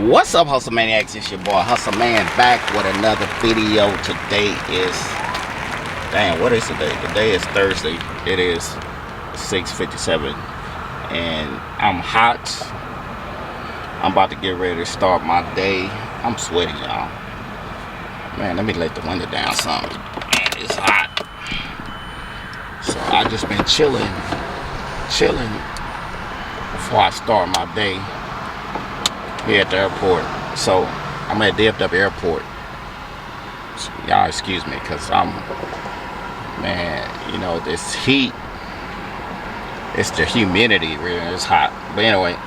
What's up, Hustle Maniacs? It's your boy Hustle Man back with another video. Today is, damn, what is today? Today is Thursday. It is 6:57 and I'm hot. I'm about to get ready to start my day. I'm sweating, y'all. Man, let me let the window down some. Man, it's hot. So I just been chilling before I start my day here at the airport. So I'm at DFW Airport. So y'all excuse me, cause man, you know, this heat, it's the humidity, really. It's hot. But anyway,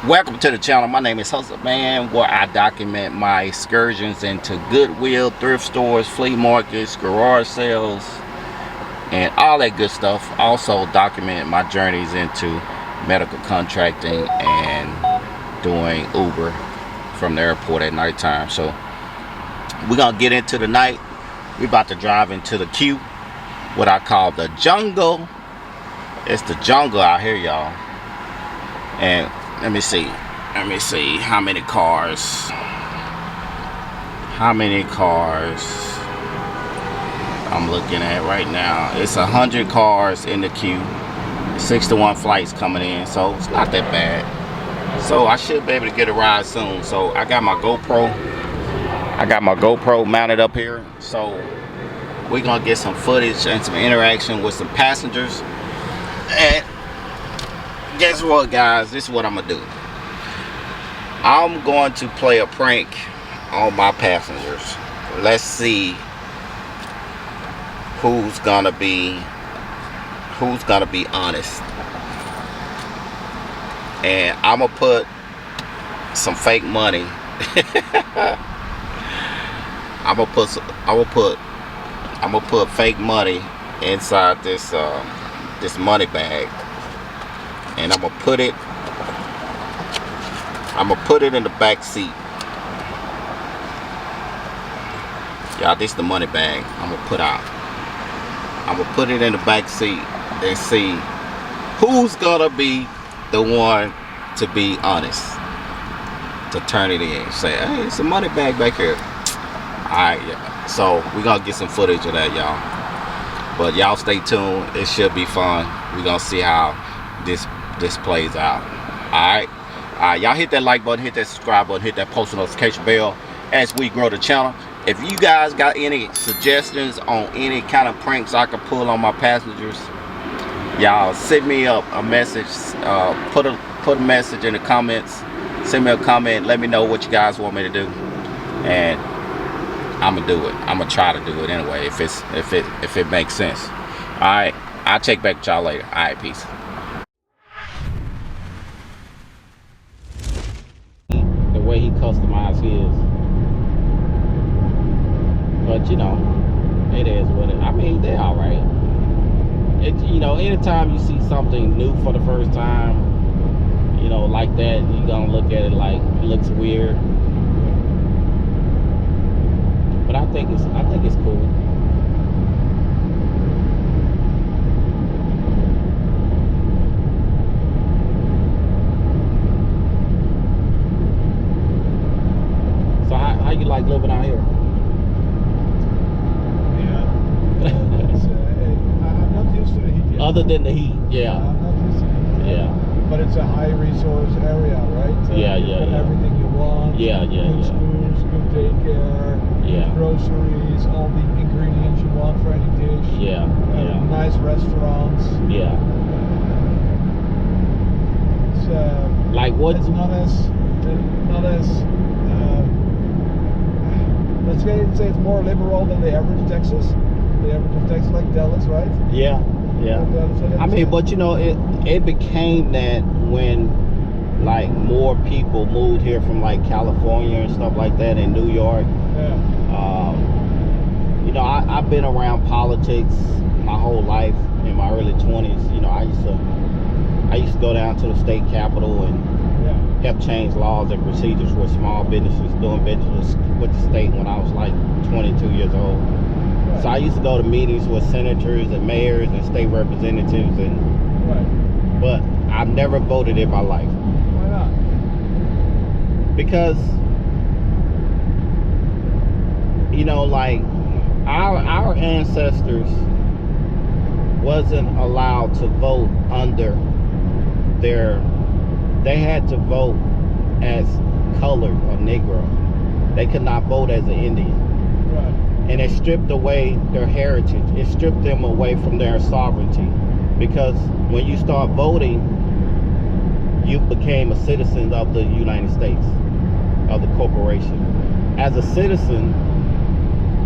welcome to the channel. My name is Hustle Man, where I document my excursions into Goodwill, thrift stores, flea markets, garage sales, and all that good stuff. Also document my journeys into medical contracting and doing Uber from the airport at nighttime. So we're gonna get into the night. We're about to drive into the queue, what I call the jungle. It's the jungle out here, y'all. And let me see how many cars I'm looking at right now. It's 100 cars in the queue, 61 flights coming in, so it's not that bad. So I should be able to get a ride soon. So I got my GoPro mounted up here, so we're gonna get some footage and some interaction with some passengers. And guess what, guys, this is what I'm gonna do. I'm going to play a prank on my passengers. Let's see who's gonna be honest. And I'm gonna put some fake money. I'm gonna put fake money inside this money bag, and I'm gonna put it in the back seat. Y'all, this is the money bag I'm gonna put out. I'm gonna put it in the back seat and see who's gonna be the one to be honest, to turn it in, say, hey, it's a money bag back here. Alright, yeah. So we're gonna get some footage of that, y'all. But y'all stay tuned. It should be fun. We're gonna see how this plays out. Alright, y'all hit that like button, hit that subscribe button, hit that post notification bell as we grow the channel. If you guys got any suggestions on any kind of pranks I could pull on my passengers, y'all send me up a message. Put a message in the comments. Send me a comment. Let me know what you guys want me to do, and I'm gonna do it. I'm gonna try to do it anyway if it makes sense. All right, I'll check back with y'all later. All right, peace. The way he customized his, but you know, it is what it. I mean, they're all right. You know, anytime you see something new for the first time, you know, like that, you're gonna look at it like it looks weird. But I think it's cool. So how you like living out here? Other than the heat, yeah. I'm not used to the heat. Yeah. But it's a high resource area, right? So Yeah. everything you want. Yeah. Good schools, good daycare, good groceries, all the ingredients you want for any dish. Yeah. Nice restaurants. Yeah. It's like what? It's not as let's say it's more liberal than the average Texas. The average of Texas, like Dallas, right? Yeah. I mean, but you know, it became that when like more people moved here from like California and stuff like that, in New York. Yeah. You know, I've been around politics my whole life. In my early 20s, you know, I used to go down to the state capitol and help change laws and procedures for small businesses doing business with the state when I was like 22 years old. So I used to go to meetings with senators and mayors and state representatives, and, but I've never voted in my life. Why not? because you know, like our ancestors wasn't allowed to vote under they had to vote as colored or Negro. They could not vote as an Indian. Right. And it stripped away their heritage. It stripped them away from their sovereignty. Because when you start voting, you became a citizen of the United States, of the corporation. As a citizen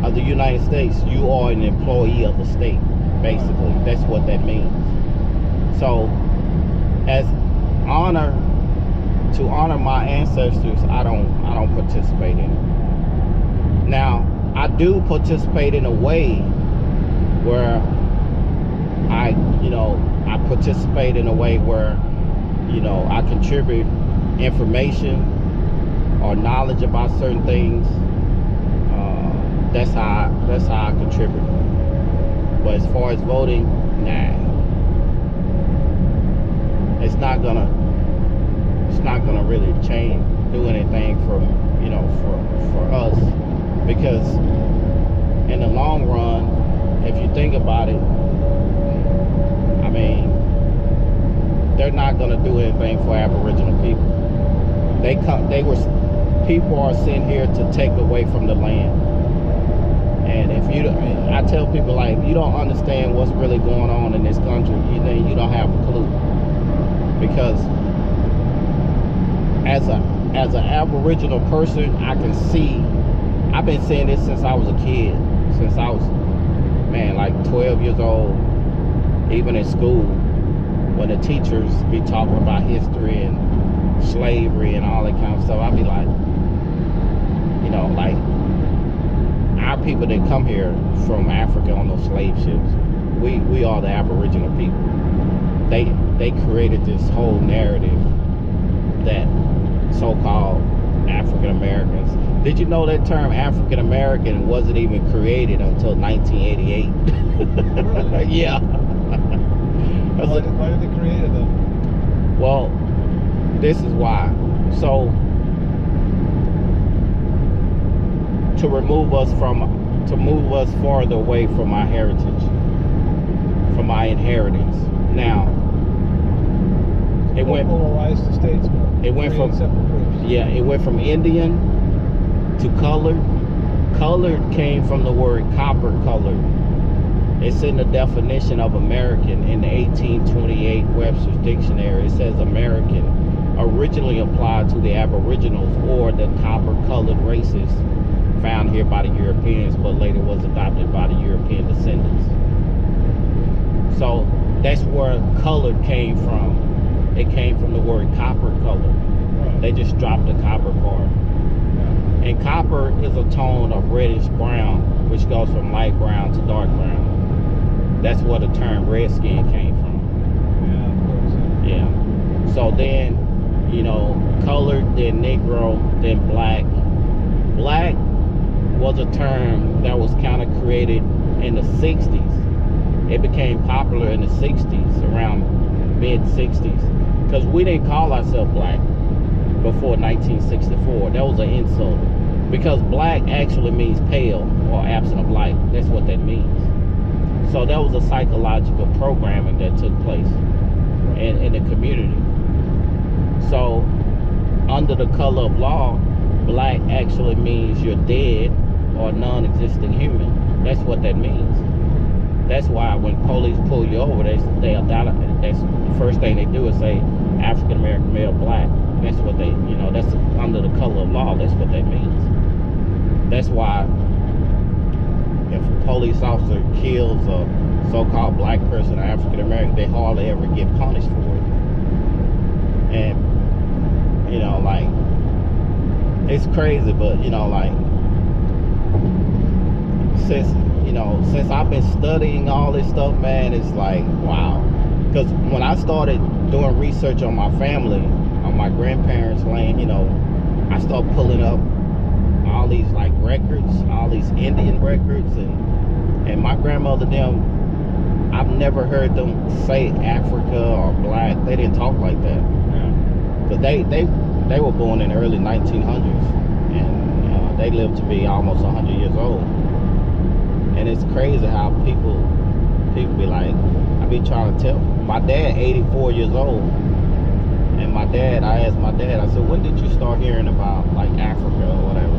of the United States, you are an employee of the state, basically. That's what that means. So, as to honor my ancestors, I don't participate in it. Now, I do participate in a way where I participate in a way where, you know, I contribute information or knowledge about certain things. That's how I contribute. But as far as voting, nah. It's not gonna really do anything for us, because in the long run, if you think about it, I mean, they're not gonna do anything for Aboriginal people. People are sent here to take away from the land. And I tell people, like, if you don't understand what's really going on in this country, you don't have a clue. Because as an Aboriginal person, I can see. I've been saying this since I was a kid, since I was, like 12 years old. Even in school, when the teachers be talking about history and slavery and all that kind of stuff, I'd be like, you know, like, our people didn't come here from Africa on those slave ships. We are the Aboriginal people. They created this whole narrative that so-called African Americans. Did you know that term African American wasn't even created until 1988? Really? Yeah. Why did they create it then? Well, this is why. So, to move us farther away from our heritage, from our inheritance. Now, it went from separate groups. Yeah, it went from Indian to colored. Colored came from the word copper colored. It's in the definition of American in the 1828 Webster's Dictionary. It says American, originally applied to the Aboriginals or the copper colored races found here by the Europeans, but later was adopted by the European descendants. So that's where colored came from. It came from the word copper colored. Right. They just dropped the copper part. Yeah. And copper is a tone of reddish brown, which goes from light brown to dark brown. That's where the term redskin came from. Yeah. So then, you know, colored, then Negro, then black. Black was a term that was kind of created in the 60s. It became popular in the 60s, around mid-60s. Because we didn't call ourselves black before 1964. That was an insult. Because black actually means pale or absent of light. That's what that means. So that was a psychological programming that took place in the community. So under the color of law, black actually means you're dead or non-existent human. That's what that means. That's why when police pull you over, that's the first thing they do is say African American male black. That's what they, you know, that's under the color of law. That's what that means. That's why if a police officer kills a so-called black person or African American, they hardly ever get punished for it. And you know, like, it's crazy, but you know, like, since I've been studying all this stuff, man, it's like, wow. Because when I started doing research on my family, on my grandparents' land, you know, I started pulling up all these like records, all these Indian records, and my grandmother, them, I've never heard them say Africa or black. They didn't talk like that. Because they were born in the early 1900s, and they lived to be almost 100 years old. And it's crazy how people be like, I be trying to tell. My dad, 84 years old, and I asked my dad, I said, when did you start hearing about like Africa or whatever?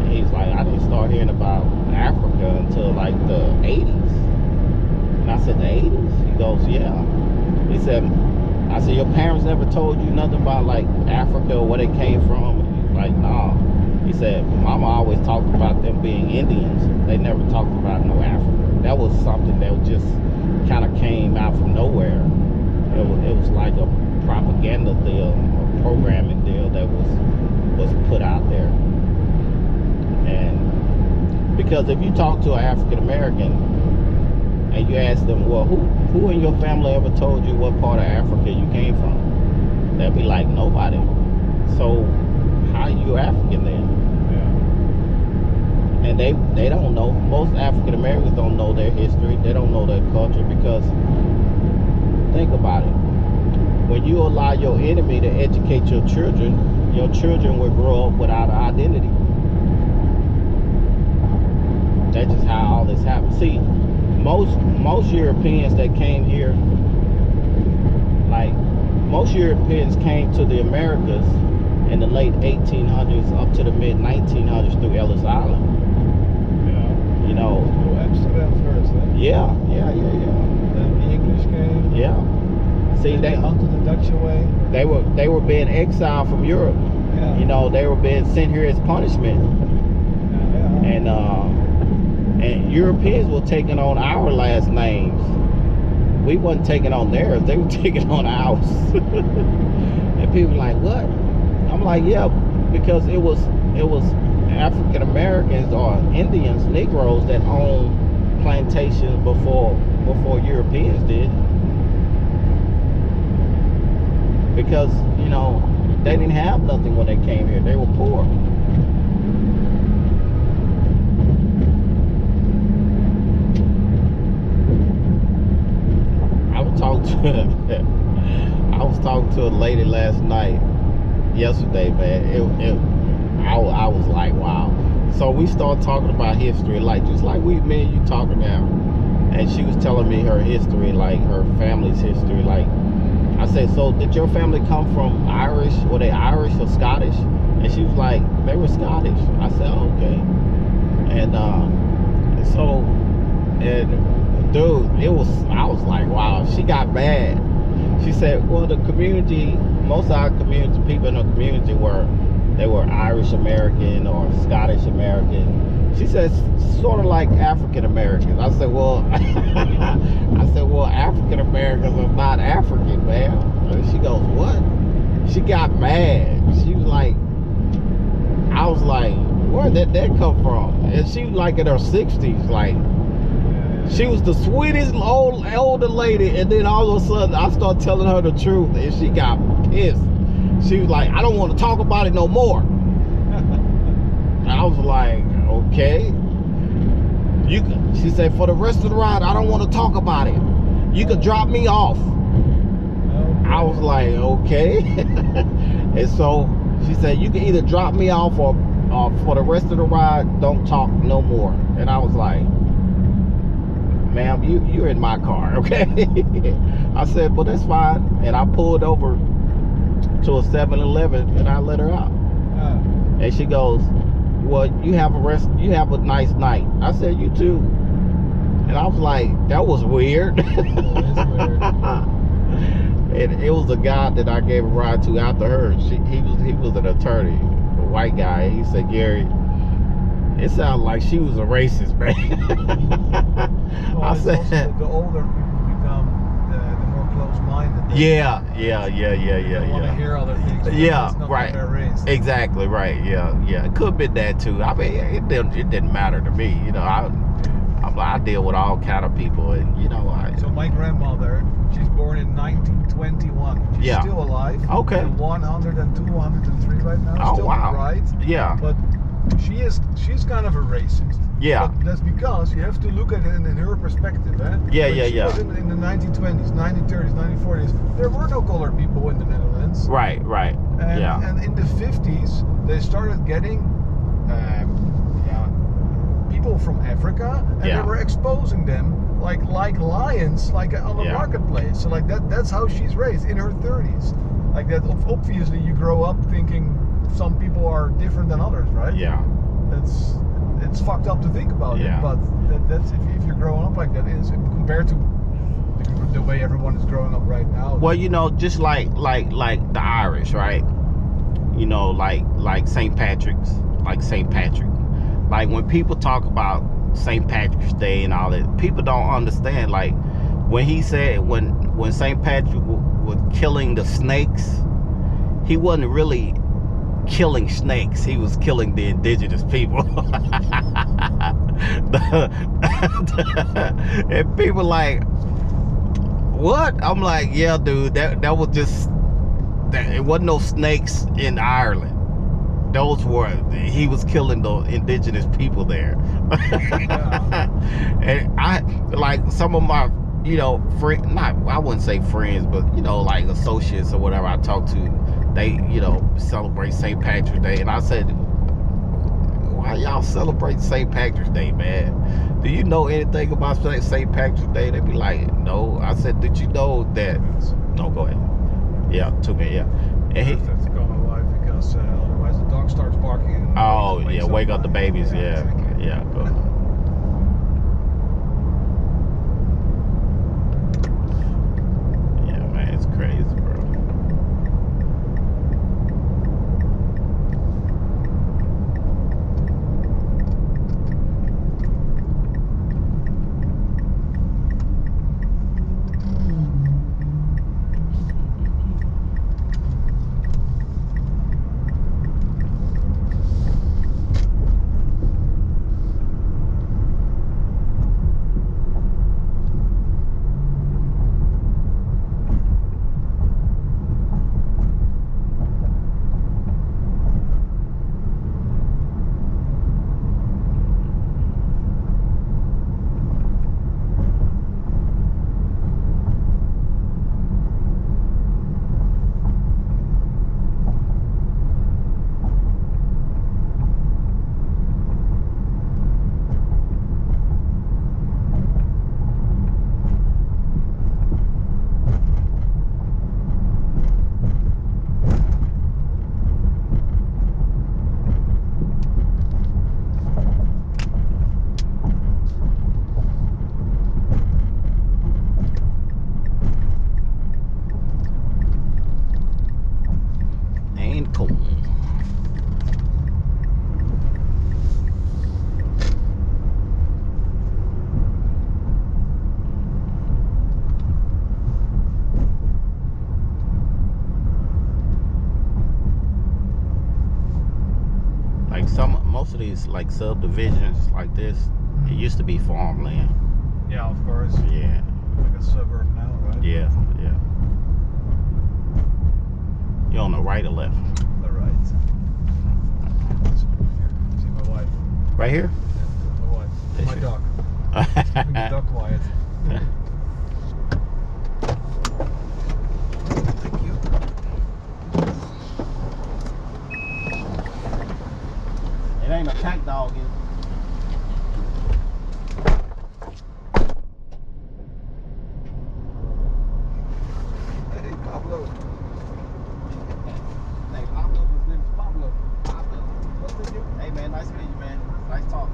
And he's like, I didn't start hearing about Africa until like the 80s. And I said, the 80s? He goes, yeah. He said, I said, your parents never told you nothing about like Africa or where they came from? And he's like, nah. He said, Mama always talked about them being Indians. They never talked about no Africa. That was something that just kind of came out from nowhere. It was like a propaganda deal, a programming deal that was put out there. And because if you talk to an African American and you ask them, well, who in your family ever told you what part of Africa you came from? They'll be like, nobody. So how are you African then? And they don't know. Most African Americans don't know their history. They don't know their culture, because think about it. When you allow your enemy to educate your children will grow up without an identity. That's just how all this happens. See, most Europeans that came here, like most Europeans came to the Americas in the late 1800s up to the mid 1900s through Ellis Island. You know, Amsterdam first, then. Yeah. Then the English came. Yeah. See, they hunted the Dutch away. They were being exiled from Europe. Yeah. You know, they were being sent here as punishment. Yeah. And Europeans were taking on our last names. We wasn't taking on theirs. They were taking on ours. And people were like, what? I'm like, yeah, because it was African Americans or Indians, Negroes that owned plantations before Europeans did. Because, you know, they didn't have nothing when they came here. They were poor. I was talking to a lady last night, yesterday, man. I was like, wow. So we started talking about history, like just like me and you talking now. And she was telling me her history, like her family's history. Like I said, so did your family come from Irish? Were they Irish or Scottish? And she was like, they were Scottish. I said, oh, okay. And dude, I was like, wow. She got mad. She said, well, the community, most of our community, people in the community were Irish American or Scottish American. She says sort of like African Americans. I said, well, African Americans are not African, man. And she goes, what? She got mad. She was like, I was like, where did that come from? And she was like in her 60s, like. She was the sweetest older lady, and then all of a sudden I started telling her the truth, and she got pissed. She was like, I don't want to talk about it no more. And I was like, okay. She said, for the rest of the ride, I don't want to talk about it. You could drop me off. Okay. I was like, okay. And so she said, you can either drop me off or for the rest of the ride, don't talk no more. And I was like, ma'am, you're in my car, okay? I said, well, that's fine. And I pulled over to a 7-Eleven and I let her out. And she goes, well, you have a nice night. I said, you too. And I was like, that was weird. That is weird. And it was the guy that I gave a ride to after her. He was an attorney, a white guy. He said, Gary, it sounded like she was a racist, man. Well, I said, the older people become the more close-minded. Yeah. They want to hear other things. Yeah, it's not right. Their race. Exactly, right. Yeah. It could have been that too. I mean, it didn't matter to me. You know, I deal with all kind of people, and you know, So my grandmother, she's born in 1921. She's still alive. Okay. 102, 103 right now. Oh, still wow. Right. Yeah. But she's kind of a racist. Yeah. But that's because you have to look at it in her perspective. Eh? Yeah, When yeah, she yeah. was in the 1920s, 1930s, 1940s, there were no colored people in the Netherlands. Right. And, Yeah. and in the 50s, they started getting people from Africa, and Yeah. they were exposing them like lions, like on the Yeah. marketplace. So like that's how she's raised in her 30s. Like that, obviously you grow up thinking some people are different than others, right? Yeah. It's fucked up to think about Yeah. it, but that's if you're growing up like that, is compared to the way everyone is growing up right now. Well, you know, just like the Irish, right? You know, like St. Patrick's, like St. Patrick. Like when people talk about St. Patrick's Day and all that, people don't understand. Like when he said when St. Patrick was killing the snakes, he wasn't really killing snakes. He was killing the indigenous people. And people like, what? I'm like, yeah, dude, that was just that. It wasn't no snakes in Ireland. He was killing the indigenous people there. Yeah. And I like some of my, you know, I wouldn't say friends, but you know, like associates or whatever I talk to, they, you know, celebrate St. Patrick's Day, and I said, why y'all celebrate St. Patrick's Day, man? Do you know anything about St. Patrick's Day? They be like, no. I said, did you know that? No, go ahead. Yeah, to me, yeah. And I have to call my wife because otherwise the dog starts barking. And oh yeah, wake up the babies. Yeah, exactly. yeah. Go. Yeah, man, it's crazy, bro. Ain't cool. Like most of these like subdivisions like this, it used to be farmland. Yeah, of course. Yeah. Like a suburb now, right? Yeah, yeah. You on the right or left? The right. This one here. See my wife. Right here? Yeah, my wife. There My she- dog. Keeping the dog quiet. Thank you. It ain't a pack dog, is it? Hey, Pablo. Hey, Pablo, his name is Pablo. Pablo. What's the Hey, man, nice meeting you, man. Nice talk.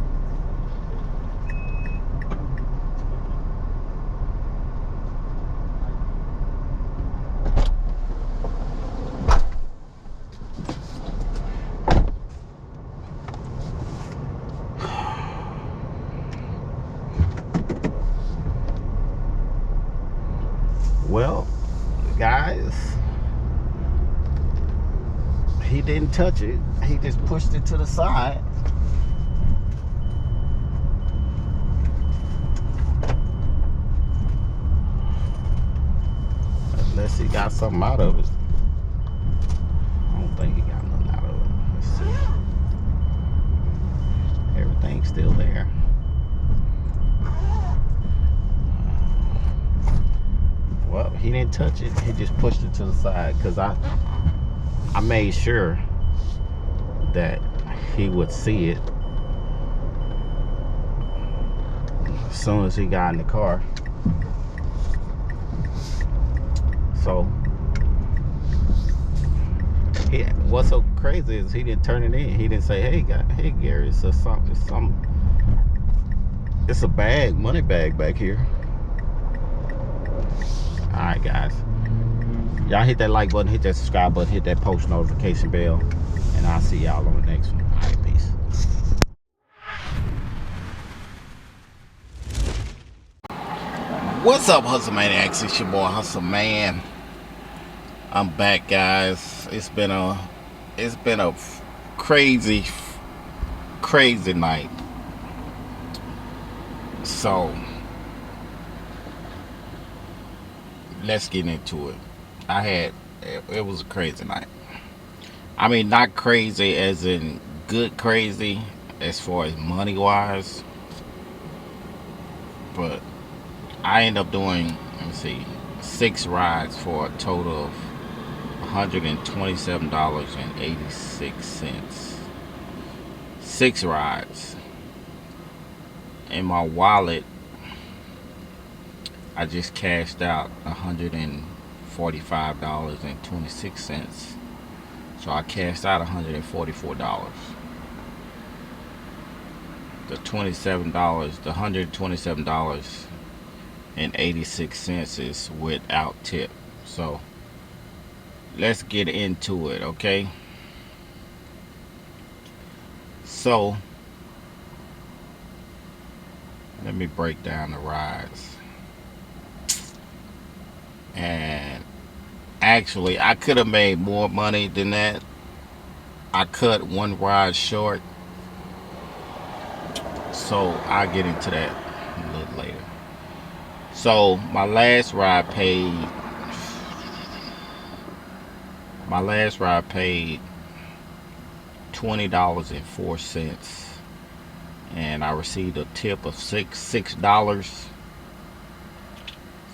Well, guys, he didn't touch it. He just pushed it to the side. Unless he got something out of it. I don't think he got nothing out of it. Let's see. touch it. He just pushed it to the side because I made sure that he would see it as soon as he got in the car. So what's so crazy is he didn't turn it in. He didn't say, hey Gary, it's it's a bag, money bag back here. Alright guys, y'all hit that like button, hit that subscribe button, hit that post notification bell, and I'll see y'all on the next one. Alright, peace. What's up, Hustle Maniacs? It's your boy Hustle Man. I'm back, guys. It's been a crazy night. So let's get into it. It was a crazy night. I mean, not crazy as in good crazy as far as money wise, but I end up doing, let me see, 6 rides for a total of $127.86. 6 rides. In my wallet, I just cashed out $145.26. So I cashed out $144. The $127.86 is without tip. So let's get into it, okay? So let me break down the rides. And actually, I could have made more money than that. I cut one ride short, so I'll get into that a little later. So my last ride paid $20.04, and I received a tip of $6.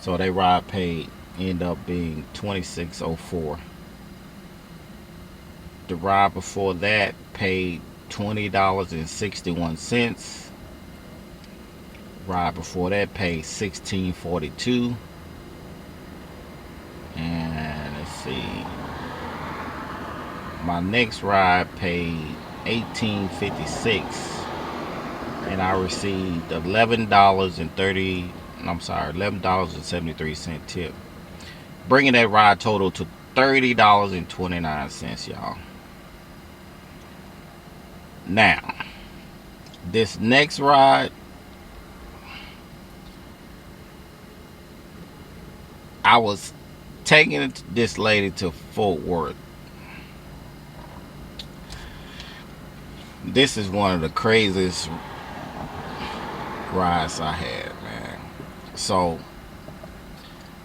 So that ride paid ended up being $26.04. The ride before that paid $20.61. Ride before that paid $16.42. And let's see, my next ride paid $18.56, and I received $11.73 tip, bringing that ride total to $30.29, y'all. Now, this next ride, I was taking this lady to Fort Worth. This is one of the craziest rides I had, man. So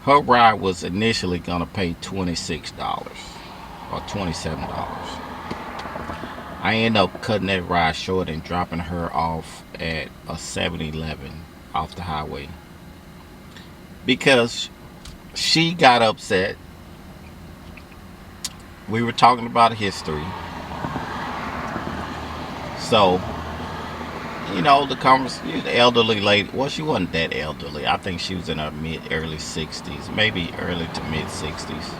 her ride was initially gonna pay $26 or $27. I ended up cutting that ride short and dropping her off at a 7-Eleven off the highway because she got upset. We were talking about history. So, you know, the elderly lady, well, she wasn't that elderly. I think she was in her early 60s, maybe early to mid 60s.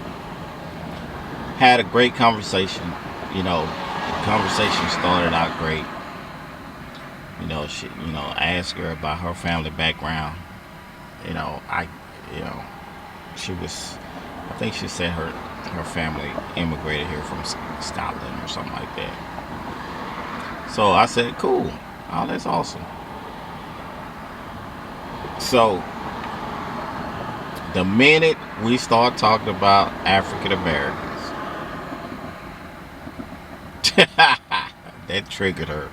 Had a great conversation. You know, the conversation started out great. You know, she, I asked her about her family background. She was, I think she said her family immigrated here from Scotland or something like that. So I said, cool. Oh, that's awesome. So the minute we start talking about African Americans, that triggered her.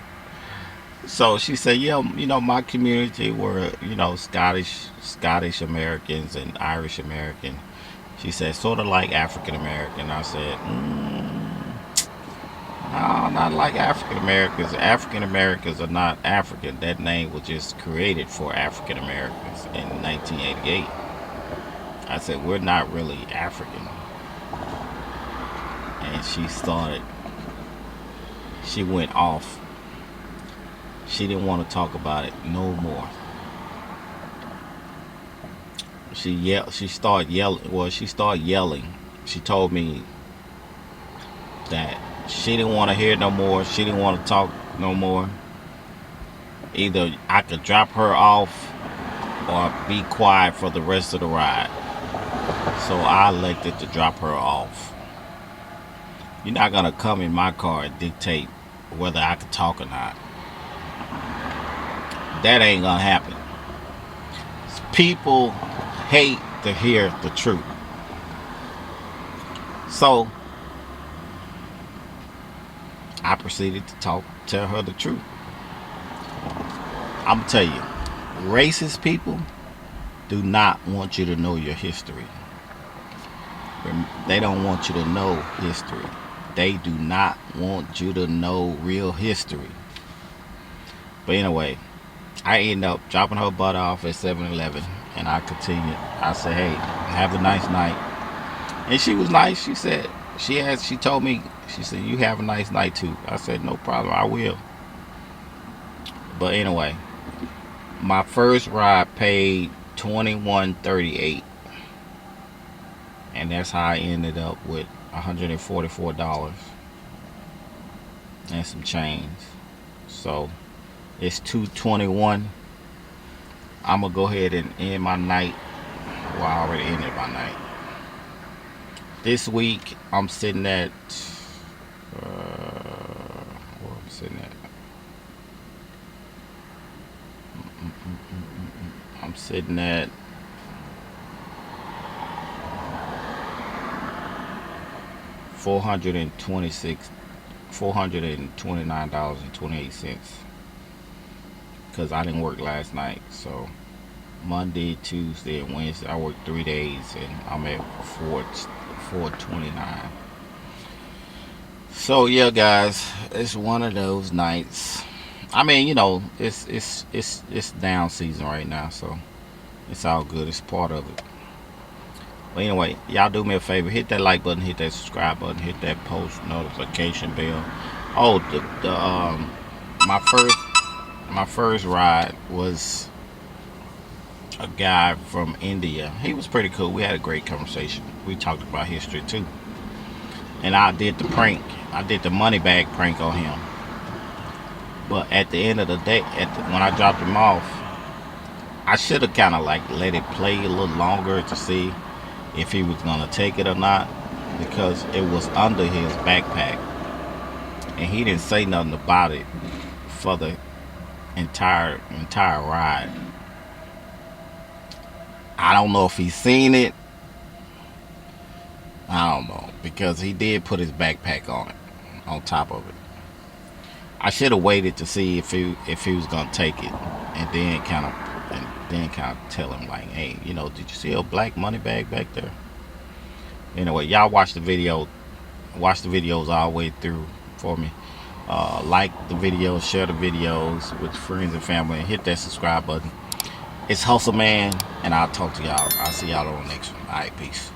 So she said, yeah, my community were, Scottish Americans and Irish American. She said, sort of like African American. I said, no, not like African Americans. African Americans are not African. That name was just created for African Americans in 1988. I said, we're not really African. And she went off. She didn't want to talk about it no more. She started yelling. She told me that she didn't want to hear no more. She didn't want to talk no more. Either I could drop her off or be quiet for the rest of the ride. So I elected to drop her off. You're not gonna come in my car and dictate whether I can talk or not. That ain't gonna happen. People hate to hear the truth. So I proceeded to tell her the truth. I'm gonna tell you, racist people do not want you to know your history. They don't want you to know history. They do not want you to know real history. But anyway, I ended up dropping her butt off at 7-Eleven, and I continued. I said, hey, have a nice night. And she was nice. She said, she told me, she said, you have a nice night too. I said, no problem, I will. But anyway, my first ride paid $21.38. And that's how I ended up with $144 and some change. So it's $221. I'm gonna go ahead and end my night. Well, I already ended my night. This week I'm sitting at where I'm sitting at. I'm sitting at $429.28, because I didn't work last night. So Monday, Tuesday, and Wednesday I worked 3 days, and I'm at $429. So yeah, guys, it's one of those nights. I mean, you know, it's down season right now, so it's all good. It's part of it. But anyway, y'all do me a favor, hit that like button, hit that subscribe button, hit that post notification bell. Oh, my first ride was a guy from India. He was pretty cool. We had a great conversation. We talked about history too. And I did the prank. I did the money bag prank on him. But at the end of the day, when I dropped him off, I should have kind of like let it play a little longer to see if he was gonna take it or not, because it was under his backpack and he didn't say nothing about it for the entire ride. I don't know if he's seen it. I don't know, because he did put his backpack on top of it. I should have waited to see if he was gonna take it, and then kind of tell him like, hey, you know, did you see a black money bag back there? Anyway, y'all watch the videos all the way through for me. Like the videos, share the videos with friends and family, and hit that subscribe button. It's Hustle Man, and I'll talk to y'all. I'll see y'all on the next one. All right, peace.